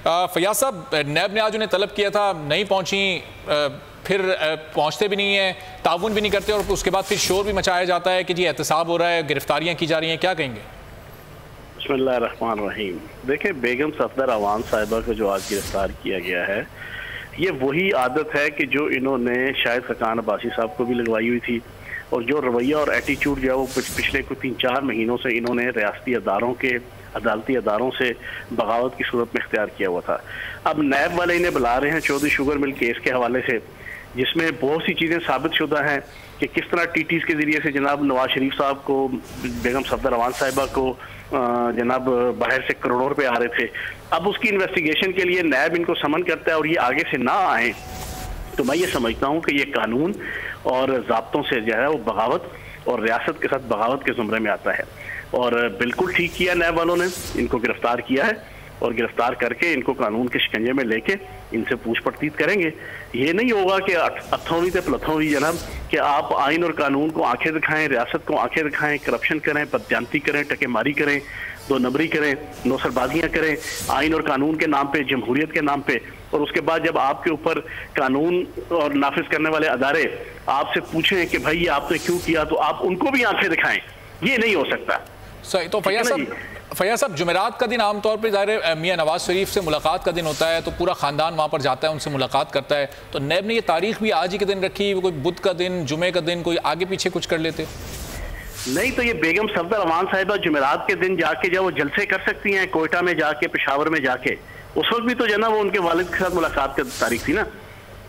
फैयाज साहब, नैब ने आज उन्हें तलब किया था, नहीं पहुंची, फिर पहुंचते भी नहीं है, ताउन भी नहीं करते और उसके बाद फिर शोर भी मचाया जाता है कि जी एहतसाब हो रहा है, गिरफ्तारियां की जा रही हैं, क्या कहेंगे? बिस्मिल्लाहिर्रहमानिर्रहीम। देखिए, बेगम सफदर अवान साहिबा को जो आज गिरफ्तार किया गया है, ये वही आदत है कि जो इन्होंने शायद खकान अब्बासी साहब को भी लगवाई हुई थी, और जो रवैया और एटीट्यूड जो है वो पिछले कुछ 3-4 महीनों से इन्होंने रियासती अदारों के अदालती अदारों से बगावत की सूरत में इख्तियार किया हुआ था। अब नैब वाले इन्हें बुला रहे हैं चौधरी शुगर मिल केस के हवाले से, जिसमें बहुत सी चीज़ें साबित शुदा हैं कि किस तरह टीटीज के ज़रिए से जनाब नवाज शरीफ साहब को, बेगम सफदर अवान साहिबा को जनाब बाहर से करोड़ों रुपए आ रहे थे। अब उसकी इन्वेस्टिगेशन के लिए नैब इनको समन करता है और ये आगे से ना आए, तो मैं ये समझता हूँ कि ये कानून और ज़ाब्तों से जो है वो बगावत और रियासत के साथ बगावत के ज़ुमरे में आता है। और बिल्कुल ठीक किया नैब वालों ने, इनको गिरफ्तार किया है और गिरफ्तार करके इनको कानून के शिकंजे में लेके इनसे पूछ पड़तीत करेंगे। ये नहीं होगा कि अथौनी से प्लथौनी जनाब कि आप आइन और कानून को आंखें दिखाएं, रियासत को आंखें दिखाएं, करप्शन करें, बदजानती करें, टकेमारी करें, दो नंबरी करें, नौसरबाजियाँ करें आइन और कानून के नाम पे, जमहूरियत के नाम पे, और उसके बाद जब आपके ऊपर कानून और नाफिज करने वाले अदारे आपसे पूछें कि भाई ये आपने क्यों किया, तो आप उनको भी आंखें दिखाएं। ये नहीं हो सकता। सही। तो फैयाज साहब, जुमेरात का दिन आमतौर पर ज़ाहिर मियां नवाज शरीफ से मुलाकात का दिन होता है, तो पूरा ख़ानदान वहाँ पर जाता है, उनसे मुलाकात करता है, तो नैब ने ये तारीख भी आज ही के दिन रखी, कोई बुध का दिन, जुमे का दिन, कोई आगे पीछे कुछ कर लेते? नहीं, तो ये बेगम सफदर अवान साहिबा जुमेरात के दिन जाके जब वो जलसे कर सकती हैं, कोयटा में जाके, पेशावर में जाके, उस वक्त भी तो जो ना वो उनके वालिद के साथ मुलाकात की तारीख थी ना।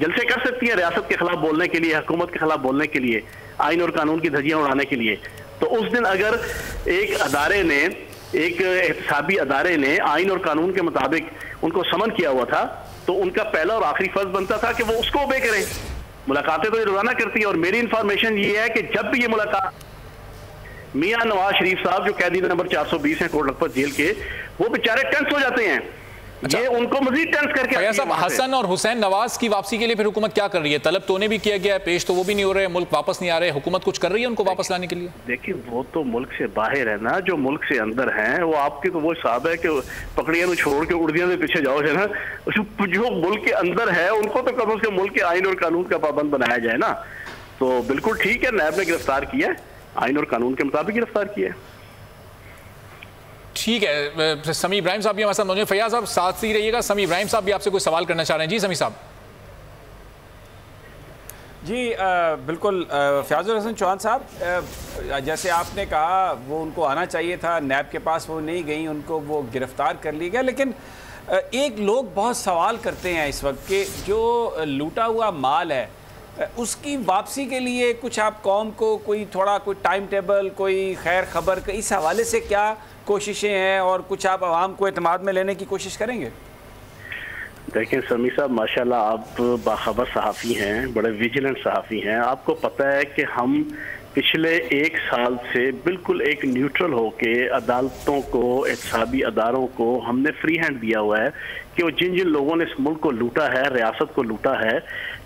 जलसे कर सकती है रियासत के खिलाफ बोलने के लिए, हुकूमत के खिलाफ बोलने के लिए, आइन और कानून की धज्जियां उड़ाने के लिए। तो उस दिन अगर एक अदारे ने, एक एहतसाबी अदारे ने आइन और कानून के मुताबिक उनको समन किया हुआ था, तो उनका पहला और आखिरी फर्ज बनता था कि वो उसको ओबे करें। मुलाकातें तो ये रोजाना करती है, और मेरी इंफॉर्मेशन ये है कि जब भी ये मुलाकात मियां नवाज शरीफ साहब जो कैदी नंबर 420 हैं कोट लखपत जेल के, वो बेचारे टेंस हो जाते हैं। अच्छा, ये उनको मजीद टेंस करके हसन और हुसैन नवाज की वापसी के लिए फिर हुकूमत क्या कर रही है? तलब तो उन्हें भी किया गया है, पेश तो वो भी नहीं हो रहे, मुल्क वापस नहीं आ रहे, हुकूमत कुछ कर रही है उनको वापस लाने के लिए? देखिए, वो तो मुल्क से बाहर है ना, जो मुल्क से अंदर हैं वो आपके तो वो हिसाब है कि पकड़ियां छोड़ के उड़दियां से पीछे जाओ, है ना। जो मुल्क के अंदर है उनको तो कम से कम मुल्क के आइन और कानून का पाबंद बनाया जाए ना। तो बिल्कुल ठीक है, नैब ने गिरफ्तार किया है, आइन और कानून के मुताबिक गिरफ्तार किया है। ठीक है। समी इब्राहिम साहब भी हमारे साथ मौजूद हैं। फैयाज साहब साथ ही रहिएगा। समी इब्राहिम साहब भी आपसे कोई सवाल करना चाह रहे हैं। जी समी साहब। जी बिल्कुल। फयाजुल हसन चौहान साहब, जैसे आपने कहा वो उनको आना चाहिए था, नैब के पास वो नहीं गई, उनको वो गिरफ्तार कर लिया गया। लेकिन एक लोग बहुत सवाल करते हैं इस वक्त कि जो लूटा हुआ माल है उसकी वापसी के लिए कुछ आप कौम को कोई टाइम टेबल, कोई खैर खबर इस हवाले से क्या कोशिशें हैं, और कुछ आप आवाम को एतमाद में लेने की कोशिश करेंगे? देखिए समी साहब, माशाल्लाह आप बाखबर सहाफ़ी हैं, बड़े विजिलेंट सहाफ़ी हैं। आपको पता है कि हम पिछले 1 साल से बिल्कुल एक न्यूट्रल होके अदालतों को, एहतसाबी अदारों को हमने फ्री हैंड दिया हुआ है कि वो जिन जिन लोगों ने इस मुल्क को लूटा है, रियासत को लूटा है,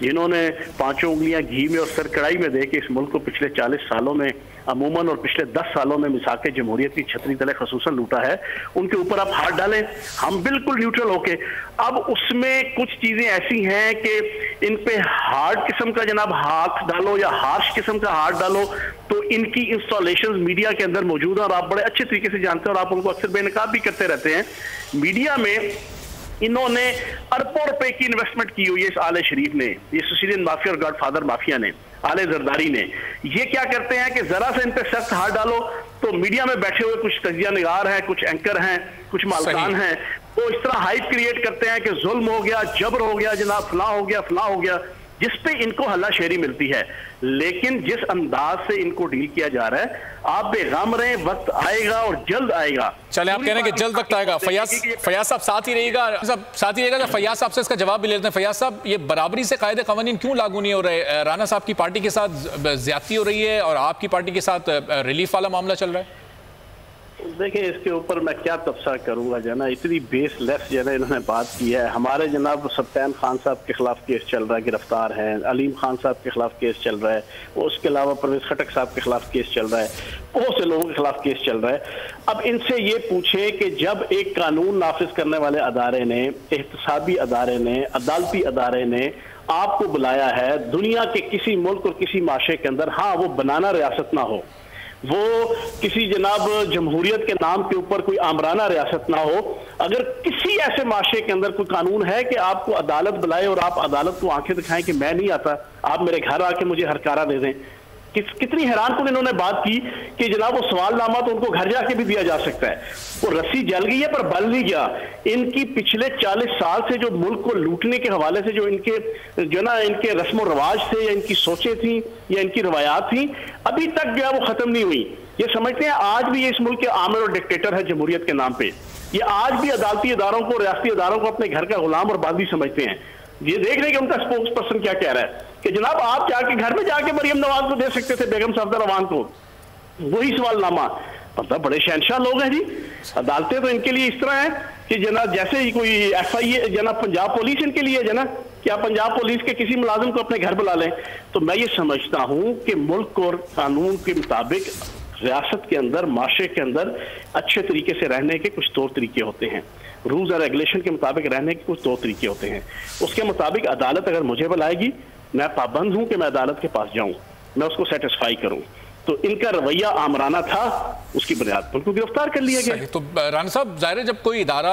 जिन्होंने 5 उंगलियां घी में और सर कढ़ाई में दे के इस मुल्क को पिछले 40 सालों में अमूमन और पिछले 10 सालों में मिसाक जमहूरियत की छतरी तले खसूसन लूटा है, उनके ऊपर आप हाथ डालें। हम बिल्कुल न्यूट्रल होके, अब उसमें कुछ चीजें ऐसी हैं कि इन पे हार्ड किस्म का जनाब हाथ डालो या हार्श किस्म का हाथ डालो तो इनकी इंस्टॉलेशन मीडिया के अंदर मौजूद है और आप बड़े अच्छे तरीके से जानते हैं और आप उनको अक्सर बेनकाब भी करते रहते हैं। मीडिया में इन्होंने अरबों रुपए की इन्वेस्टमेंट की हुई है इस आले शरीफ ने, ये सिसिलियन माफिया और गॉडफादर माफिया ने, आले जरदारी ने। ये क्या करते हैं कि जरा से इन पे सख्त हाथ डालो तो मीडिया में बैठे हुए कुछ तजिया निगार हैं, कुछ एंकर हैं, कुछ मालकान हैं, वो इस तरह हाइप क्रिएट करते हैं कि जुल्म हो गया, जबर हो गया, जनाब फलां हो गया, फलां हो गया, जिस पे इनको हल्लाशेरी मिलती है। लेकिन जिस अंदाज से इनको डील किया जा रहा है, आप बेगम रहे, वक्त आएगा और जल्द आएगा। चले, आप कह रहे हैं कि जल्द वक्त आएगा। फैयाज साहब साथ ही रहिएगा, तो फैयाज साहब से इसका जवाब भी लेते हैं। फैयाज साहब, ये बराबरी से कायदे कानून क्यों लागू नहीं हो रहे? राना साहब की पार्टी के साथ ज्यादती हो रही है और आपकी पार्टी के साथ रिलीफ वाला मामला चल रहा है। देखिए, इसके ऊपर मैं क्या तबसरा करूंगा जना, इतनी बेसलेस जना इन्होंने बात की है। हमारे जनाब सत्तान खान साहब के खिलाफ केस चल रहा है, गिरफ्तार हैं। अलीम खान साहब के खिलाफ केस चल रहा है। उसके अलावा परवेज खटक साहब के खिलाफ केस चल रहा है। बहुत से लोगों के खिलाफ केस चल रहा है। अब इनसे ये पूछे कि जब एक कानून नाफिज करने वाले अदारे ने, एहतसाबी अदारे ने, अदालती अदारे ने आपको बुलाया है, दुनिया के किसी मुल्क और किसी माशरे के अंदर, हाँ वो बनाना रियासत ना हो, वो किसी जनाब जमहूरियत के नाम के ऊपर कोई आमराना रियासत ना हो, अगर किसी ऐसे माशरे के अंदर कोई कानून है कि आपको अदालत बुलाए और आप अदालत को आंखें दिखाएं कि मैं नहीं आता, आप मेरे घर आके मुझे हरकारा दे दें, कितनी हैरानकुन इन्होंने बात की कि जनाब वो सवालनामा तो उनको घर जाके भी दिया जा सकता है। वो रस्सी जल गई है पर बल नहीं गया। इनकी पिछले 40 साल से जो मुल्क को लूटने के हवाले से जो इनके जो ना इनके रस्म रिवाज थे या इनकी सोचें थी या इनकी रवायात थी, अभी तक जो है वो खत्म नहीं हुई। ये समझते हैं आज भी ये इस मुल्क के आमिर और डिक्टेटर है जमहूरियत के नाम पे। ये आज भी अदालती इदारों को, रियासती इदारों को अपने घर का गुलाम और बागी समझते हैं। ये देख रहे हैं कि उनका स्पोक्स पर्सन क्या कह रहा है कि जनाब आप जाके घर में जाके मरियम नवाज को दे सकते थे, बेगम सफदर अवान को वही सवालनामा। मतलब बड़े शहनशाह लोग हैं जी। अदालतें तो इनके लिए इस तरह है कि जनाब जैसे ही कोई FIA जनाब पंजाब पुलिस इनके लिए जना कि आप पंजाब पुलिस के किसी मुलाजिम को अपने घर बुला लें। तो मैं ये समझता हूं कि मुल्क और कानून के मुताबिक रियासत के अंदर, माशरे के अंदर अच्छे तरीके से रहने के कुछ तौर तरीके होते हैं। रूल्स और रेगुलेशन के मुताबिक रहने के कुछ तौर तरीके होते हैं। उसके मुताबिक अदालत अगर मुझे बुलाएगी, मैं पाबंद हूं कि मैं अदालत के पास जाऊं, मैं उसको सेटिस्फाई करूं। तो इनका रवैया आमराना था, उसकी बुनियाद पर उनको गिरफ्तार कर लिया गया। तो राना साहब, जाहिर है जब कोई इदारा